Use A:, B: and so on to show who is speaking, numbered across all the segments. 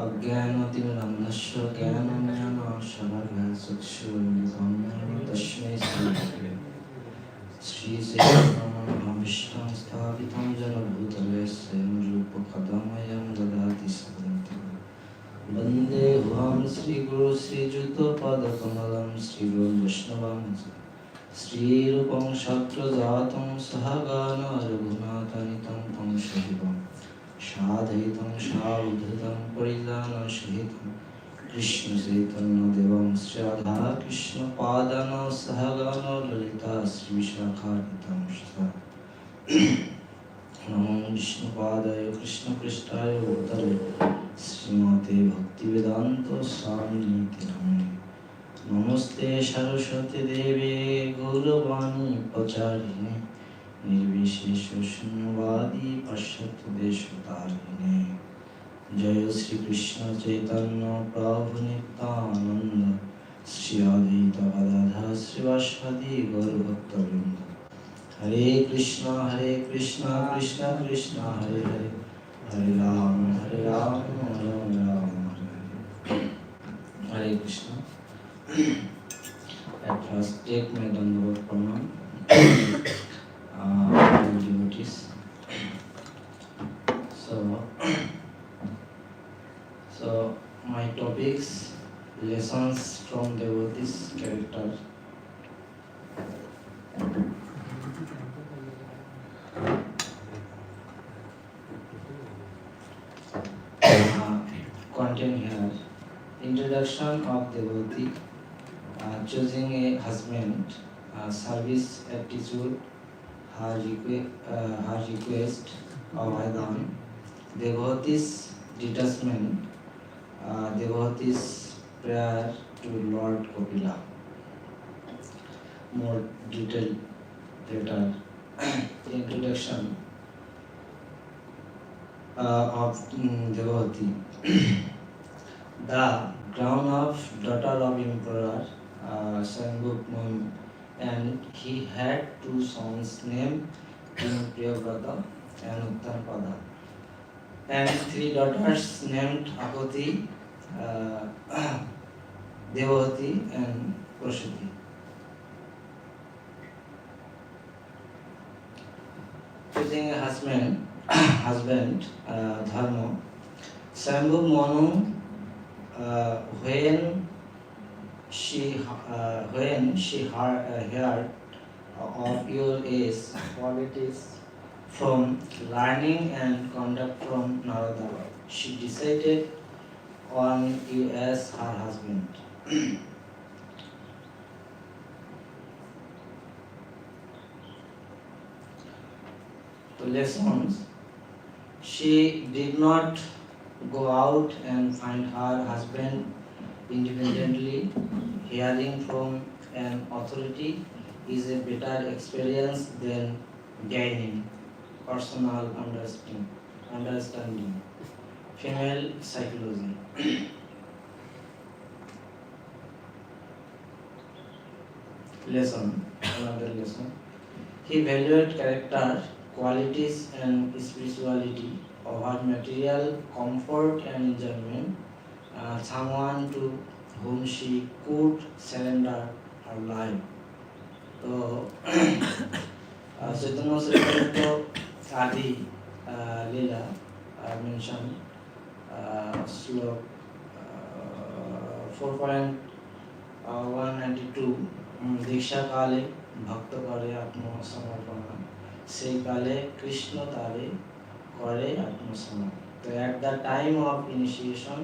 A: अज्ञानतिमिरन्धस्य ज्ञानञ्जनशलाकया चक्षुरुन्मिलितं येन तस्मै श्रीचैतन्यमहाविष्णुं स्थापितं येन भूतले स्वयं रूपकथमयं ददाति स्वपदान्तिकम् वन्देऽहं श्रीगुरुं श्रीयुतपदकमलं श्रीगुरुं वैष्णवं श्रीरूपं शक्रजातं सहगण रघुनाथान्वितं तं सजीवं साद्वैतं सावधूतं परिजनसहितं कृष्णचैतन्यदेवं श्रीराधाकृष्णपादान् सहगण ललिता श्रीविशाखान्वितं नमो विष्णुपादाय कृष्णपृष्ठाय भूतले श्रीमते भक्तिवेदांत स्वामिनिति नामिने नमस्ते सरस्वती देवे गौरवाणी प्रचारिणे निर्विशेष शून्यवादी पश्चात् देशतारिणे जय श्री कृष्ण चैतन्य प्रभु नित्यानंद श्री अद्वैत गदाधर श्रीवासादि गौरभक्तवृंद हरे Krishna Krishna Krishna Hare Hare Hare Ram Ram Ram Hare Hare Krishna. At first, take my Dandavot pranam, devotees. So my topics, lessons from devotees' character. Content here. Introduction of devotee, choosing a husband, service attitude, her request, avaidan, devotee's detachment, devotee's prayer to Lord Kapila. More detailed later. Introduction of devotee. The crown of daughter of Emperor Sangupman, and he had two sons named Pranpriya and Uttarpada, and three daughters named Akoti, Devahuti and Prasuti. Choosing a husband, dharma. Sambhu Manu, when she heard of your age, qualities from learning and conduct from Narada, she decided on you as her husband. The lessons. She did not go out and find her husband independently. Hearing from an authority is a better experience than gaining personal understanding. Female psychology. Lesson. Another lesson. He valued character, qualities and spirituality over material comfort and enjoyment, someone to whom she could surrender her life. So, Chaitanya Charitamrita Adi Leela mentioned slok 4.192 दीक्षा काले भक्त करे आत्मसमर्पण से काले कृष्ण तारे करे आत्मसमर्पण. So at the time of initiation,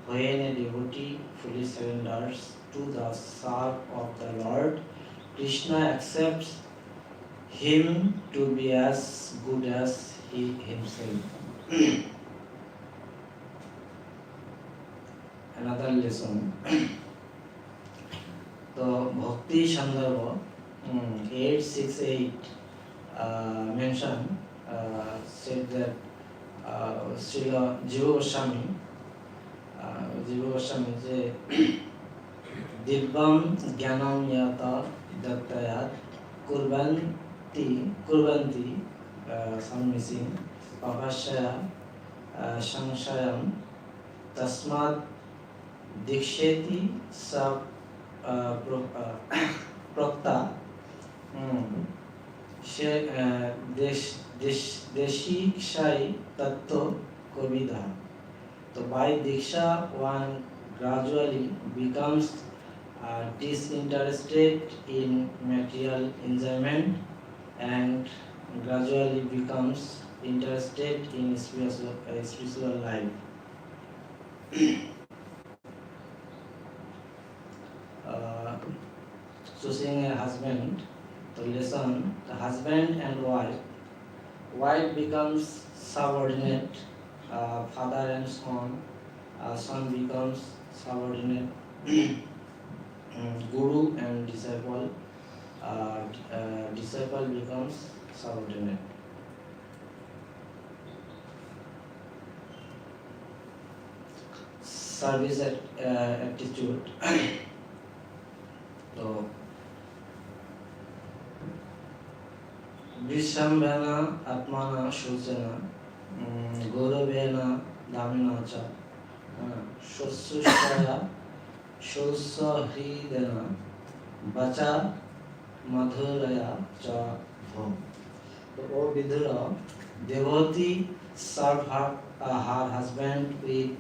A: when a devotee fully surrenders to the serve of the Lord, Krishna accepts him to be as good as he himself. Another lesson. So Bhakti Sandarbha 868 mentioned said that Srila Jiva Goswami যে দিব্যম জ্ঞানম yata dattayat kurbanti some missing papashya संशयं तस्मात् दीक्षेति स प्रोक्ता से देशिक्षाई तत्व कोविदा. So by diksha one gradually becomes disinterested in material enjoyment and gradually becomes interested in spiritual life. Choosing a husband, the lesson, the husband and wife becomes subordinate, father and son becomes subordinate, guru and disciple, disciple becomes subordinate. Service attitude. So विश्रम्भेन आत्मना शोचेन गौरवेन दामिना च शुश्रूषया शौचहृदेन वचा मधुरया च भो. So, O Vidura, Devahuti served her husband with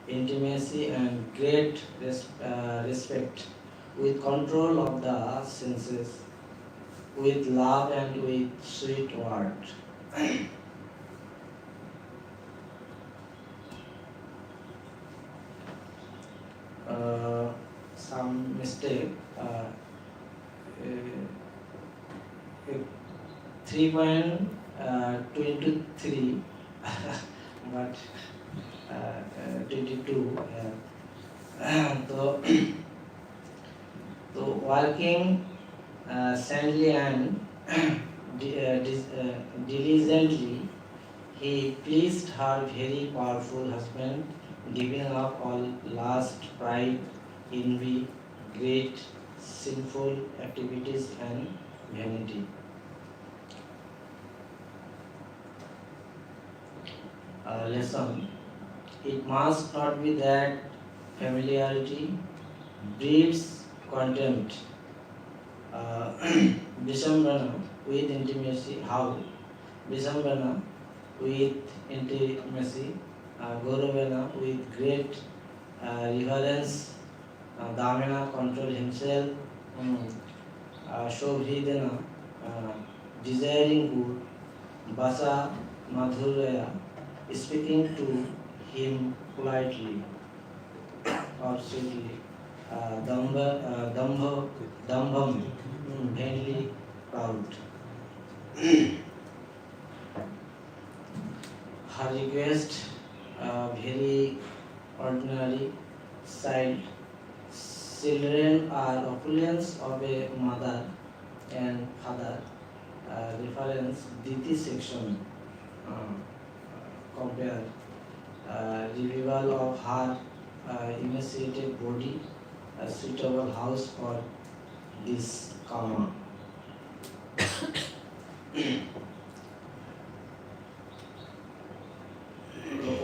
A: intimacy and great respect, with control of the senses, with love and with sweet words. Some mistake. 3.23 but 22. So working sadly and diligently, he pleased her very powerful husband, giving up all lust, pride, envy, great sinful activities and vanity. Lesson. It must not be that familiarity breeds contempt. Visambhana with intimacy. How? Visambhana with intimacy. Gauravana with great reverence. Damena control himself. Shobhidana desiring good. Basa madhuraya speaking to him politely or sweetly. Dambham, vainly proud. Her request, very ordinary child. Children are opulence of a mother and father. Reference Diti section. Compare revival of her emaciated body, a suitable house for this karma.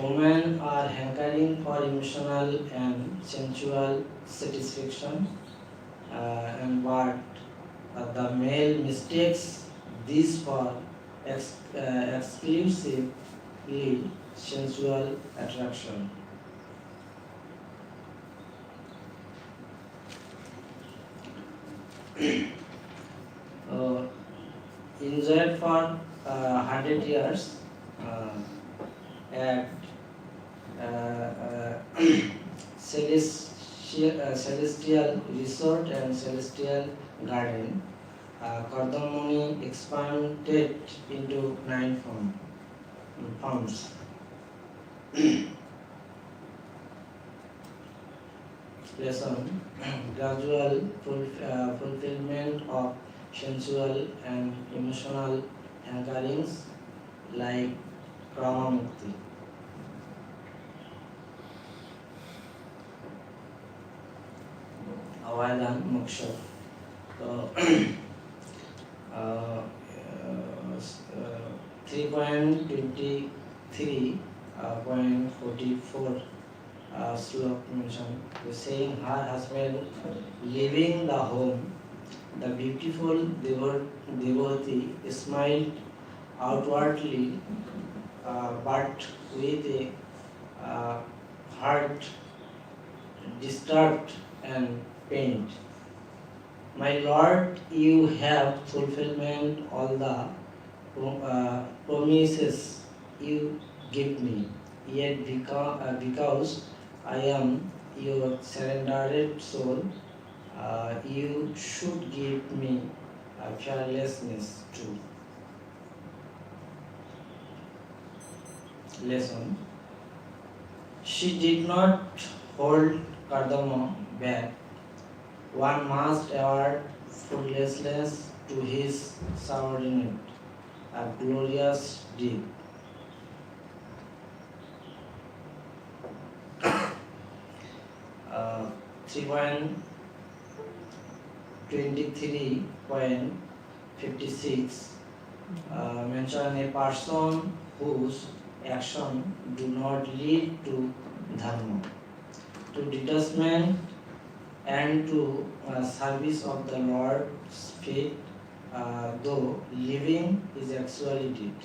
A: Women are hankering for emotional and sensual satisfaction, and what the male mistakes this for exclusively sensual attraction. Enjoyed for 100 years at celestial resort and celestial garden, Kardamoni expanded into 9 forms. Lesson. Gradual fulfillment of sensual and emotional hankerings like Krama Mukti. Availan Moksha. So, 3.23 point 44 slok mentioned, saying her husband leaving the home, the beautiful Devahuti smiled outwardly, but with a heart disturbed and pained. My Lord, you have fulfillment all the promises you give me. Yet because I am your surrendered soul, you should give me fearlessness too. Lesson. She did not hold Kardama back. One must award fruitlessness to his subordinate, a glorious deed. Uh, 3.23.56 mention a person whose action do not lead to dharma, to detachment and to service of the Lord's feet, though living is actually deed.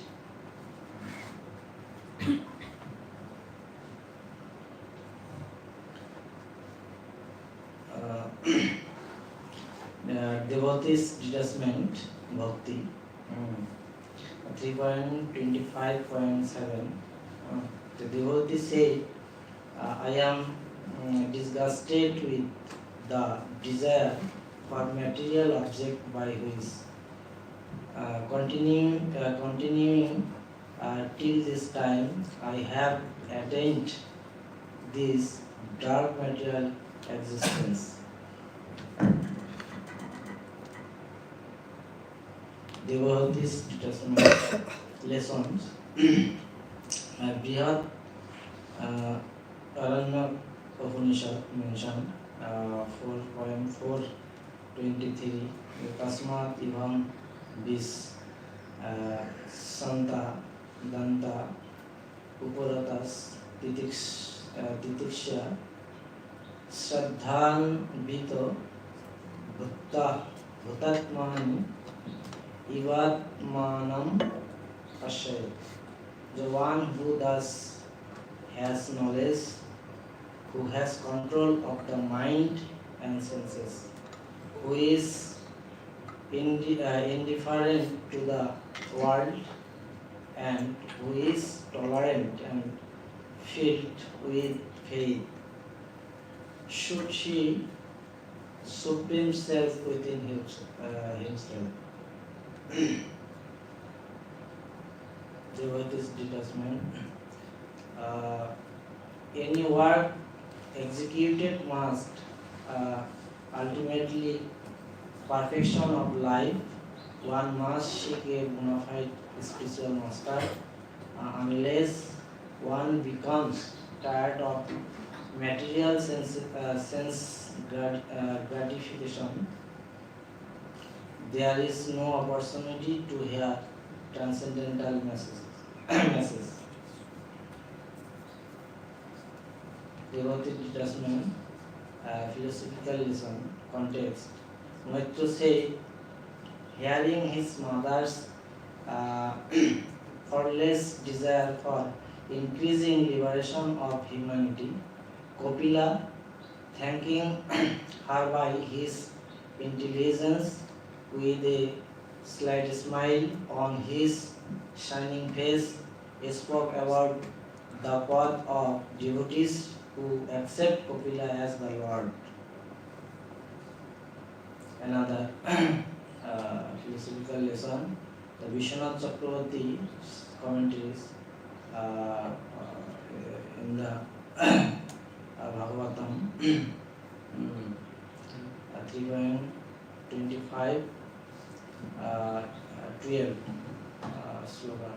A: Devotee's detachment, bhakti. 3.25.7 the devotee said, I am disgusted with the desire for material object by which continuing till this time I have attained this dark material existence. Devotee detachment lessons. Brihad Aranya Upanishad mentioned 4.423 Tasmat Ivam Bis Santa Danta Uparatas Titiksha Shraddhan Vito Bhutatmani Ivatmanam Ashay. The one who thus has knowledge, who has control of the mind and senses, who is indifferent to the world, and who is tolerant and filled with faith, should he supreme self within himself. Devotee's detachment. Any work executed must ultimately perfection of life. One must seek a bona fide spiritual master unless one becomes tired of material sense gratification. There is no opportunity to hear transcendental messages. Devotee detachment, philosophical lesson, context. Maitreya said, hearing his mother's thoughtless desire for increasing liberation of humanity, Kopila, thanking her by his intelligence, with a slight smile on his shining face, spoke about the path of devotees who accept Kopila as the Lord. Another philosophical lesson, the Vishwanath Chakravarti commentaries in the Bhagavatam 3.25 12 slogan.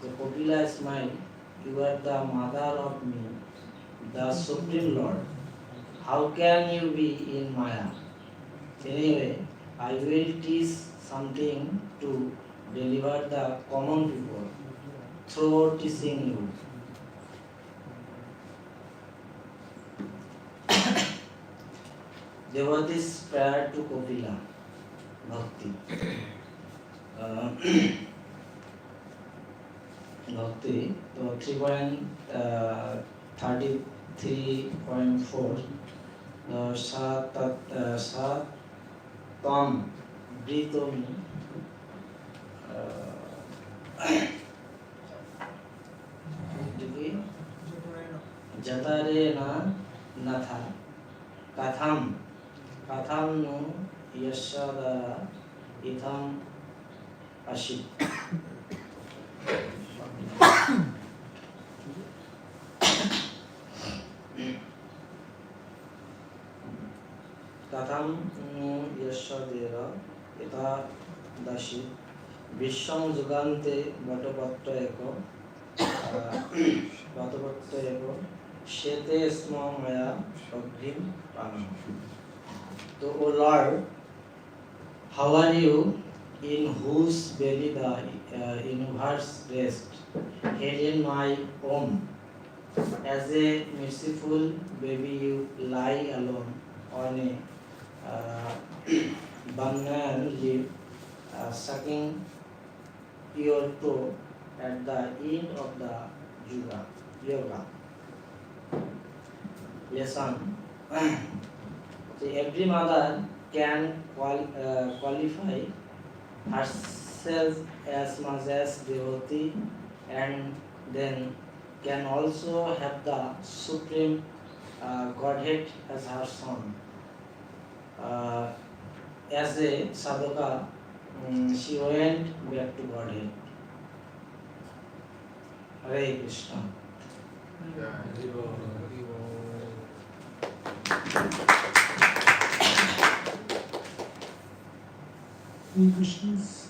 A: The Kopila smile, you are the mother of me, the Supreme Lord. How can you be in Maya? Anyway, I will teach something to deliver the common people through teaching you. devotees prayer to Kopila Bhakti. Bhakti, so 3.33.4 Satam Britomi Jatarena Natha Katham no Yashadara Itham Ashit. Katham no Yashadera Itha Dashit Visham Jugante Vatapatra Eko Shete Small Maya Agrim Panam. So, O Lord, how are you, in whose belly the universe rests? Here in my home, as a merciful baby, you lie alone on a banyan leaf, sucking your toe at the end of the yoga lesson. So every mother can qualify herself as much as devotee, and then can also have the supreme Godhead as her son. As a sadhaka, she went back to Godhead. Hare Krishna.
B: Any questions?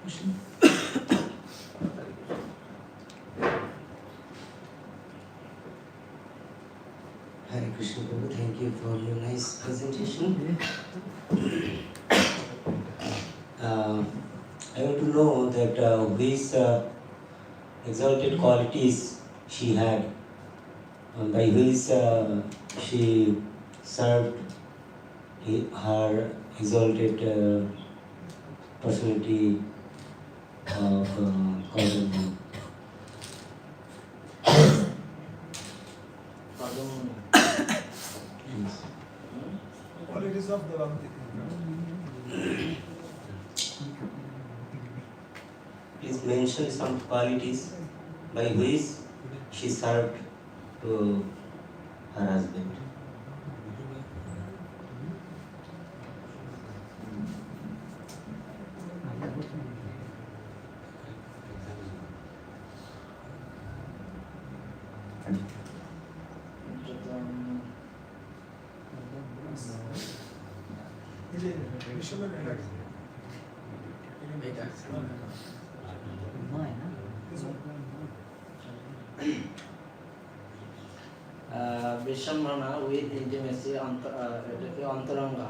B: Question?
C: Hare Krishna Prabhu, thank you for your nice presentation. I want to know that which exalted qualities she had, by which she served her exalted personality of Kadamuni.
D: Qualities of Devahuti.
C: Please mention some qualities by which she served to her husband.
A: Vishamana with intimacy, antaranga.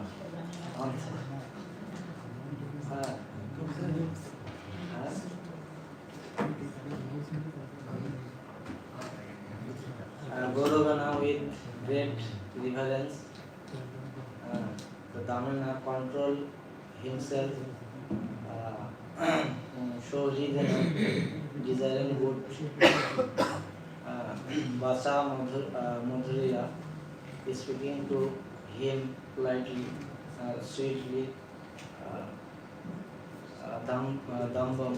A: Gorovana with great reverence. The Damana control himself, show reason, desiring good. Vasa Madhurya is speaking to him politely, sweetly. Dambam,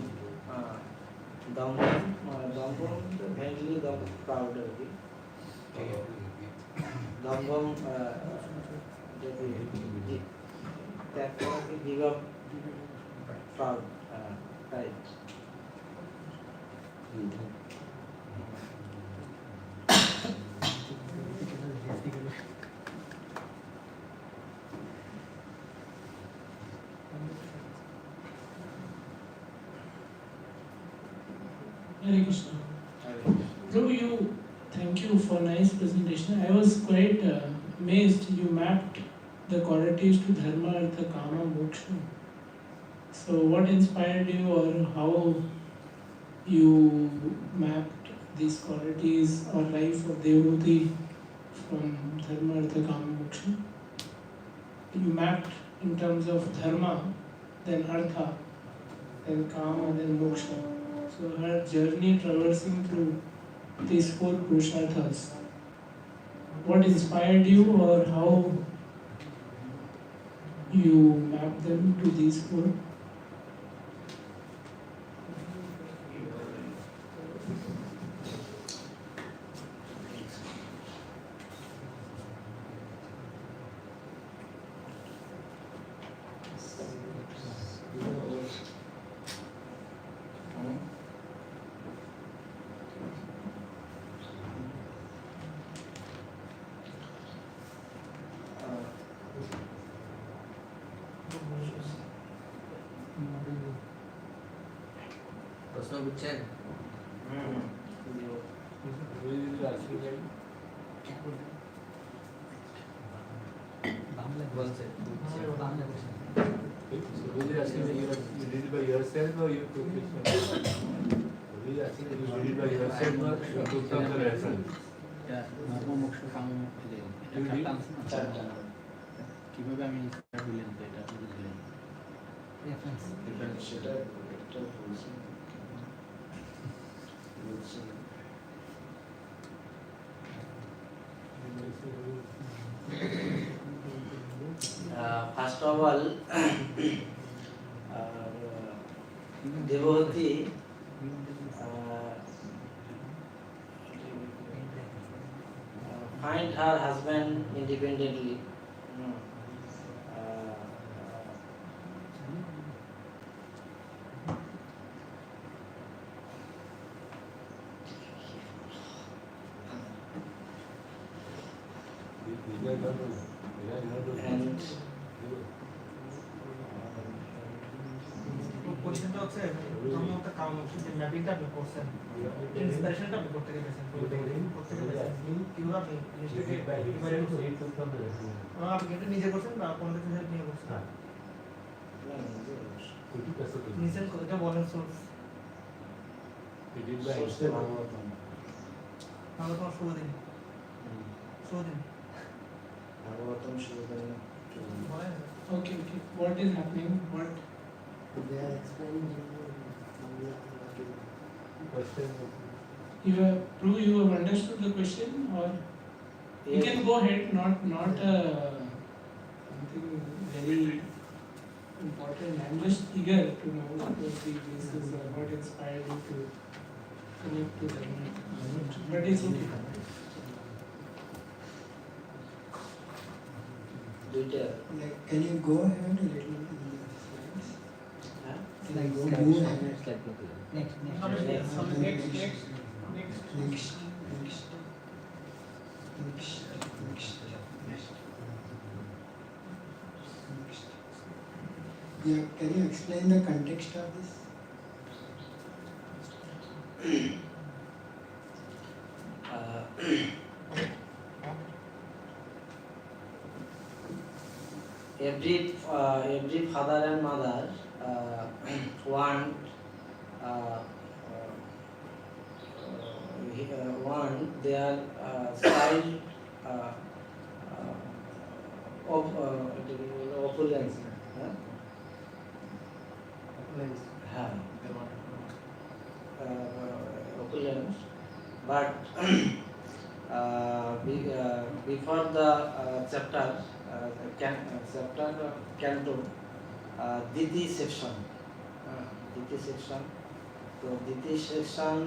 A: mainly the proud. Dambam, that give up proud, right.
B: Hare Krishna. Prabhu, thank you for nice presentation. I was quite amazed. You mapped the qualities to dharma, artha, kama, moksha. So what inspired you, or how you mapped these qualities or life of Devahuti from dharma, artha, kama, moksha? You mapped in terms of dharma, then artha, then kama, then moksha. So her journey traversing through these four purusharthas. What inspired you, or how you map them to these four?
D: প্রশ্ন বুঝছেন? বলছে বাংলা বলছে।
E: So really asking that you did it by yourself or you took it from really asking that you did it by yourself or you took from the reference?
D: মোক্ষ কাম কিভাবে আমি বললেন তো এটা বুঝলেন রেফারেন্স
A: সেটা একটা বলছি বলছি first of all, Devahuti find her husband independently. And
F: কোশ্চেনটা হচ্ছে আমি একটা কাম হচ্ছে যে ম্যাপিংটা আপনি করছেন ইনস্পিরেশনটা আপনি করতে গেছেন কিভাবে আপনি আপনি এটা নিজে করছেন বা কোনো কিছু হেল্প নিয়ে করছেন নিজে এটা বলেন সোর্স তাহলে তোমার শুরু দিন
A: ভাগবতম শুরুদিন
F: বলেন
B: Okay. What is happening? What?
C: They are explaining
B: You have Prue, you have understood the question, or you can go ahead. Not something very important. I'm just eager to know what was the basis or what inspired you to connect to them. But it's okay.
A: দুইটা
G: Like, can you go ahead a little in the slides?
A: হ্যাঁ
G: Like, go ahead.
F: next
G: Yeah, can you explain the context of this?
A: Every father and mother want their child of opulence. Opulence, but before the chapter canto, Diti section. So Diti section,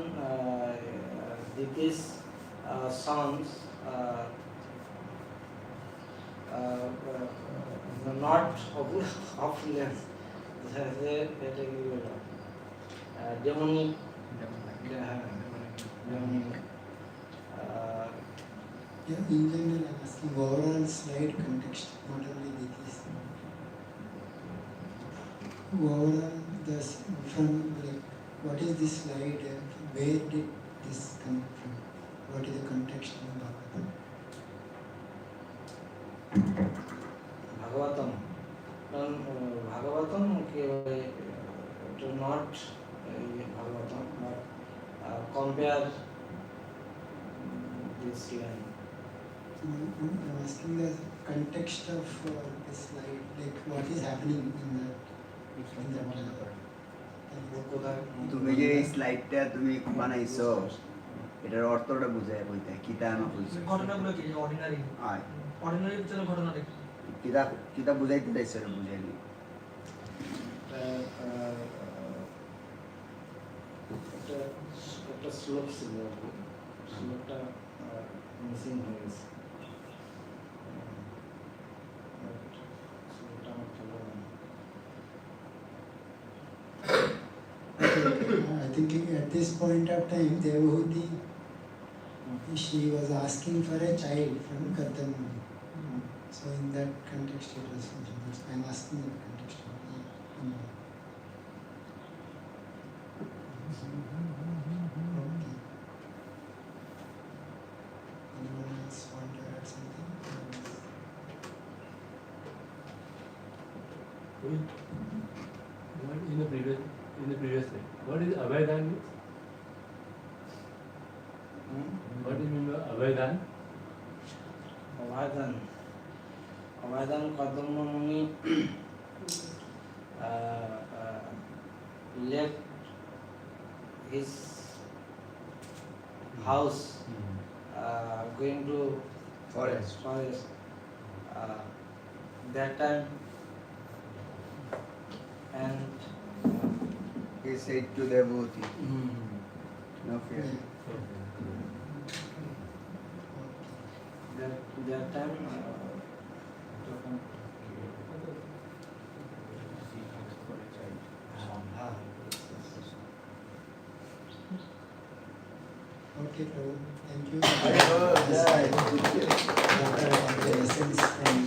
A: Diti's sons not opulence. Demonic.
G: Yeah, in general, I'm asking overall slide context, not only this. Overall, from like, what is this slide? Where did this come from? What is the context in Bhagavatam?
A: not Bhagavatam, but compare this line.
G: I'm asking the context of this slide, like what is happening in that.
H: তুমি যে এই স্লাইডটা তুমি বানাইছো এটার অর্থটা বুঝায় বলতে কি তা না বুঝছো
F: ঘটনাগুলো কি অর্ডিনারি
H: আয়
F: অর্ডিনারি পিছনে ঘটনাটা কি
H: কিতা কিতা বুঝাইতে চাইছো এটা বুঝাইনি
A: একটা শ্লোক ছিল শ্লোকটা মিসিং হয়ে গেছে শ্লোকটা আমার খেলো না
G: I think at this point of time, Devahuti, she was asking for a child from Kadam. So in that context, it was. I'm asking that context. Okay. Anyone else want to add something?
E: What in the previous slide, what is Abhaydan means? What do you mean by Abhaydan?
A: অভয়দান কদম মুনি left his house going to
H: Forest.
A: That time and
H: he said to Devahuti no fear
A: that time
G: Okay, Prabhu. Thank you.
H: Very good.
G: Lessons from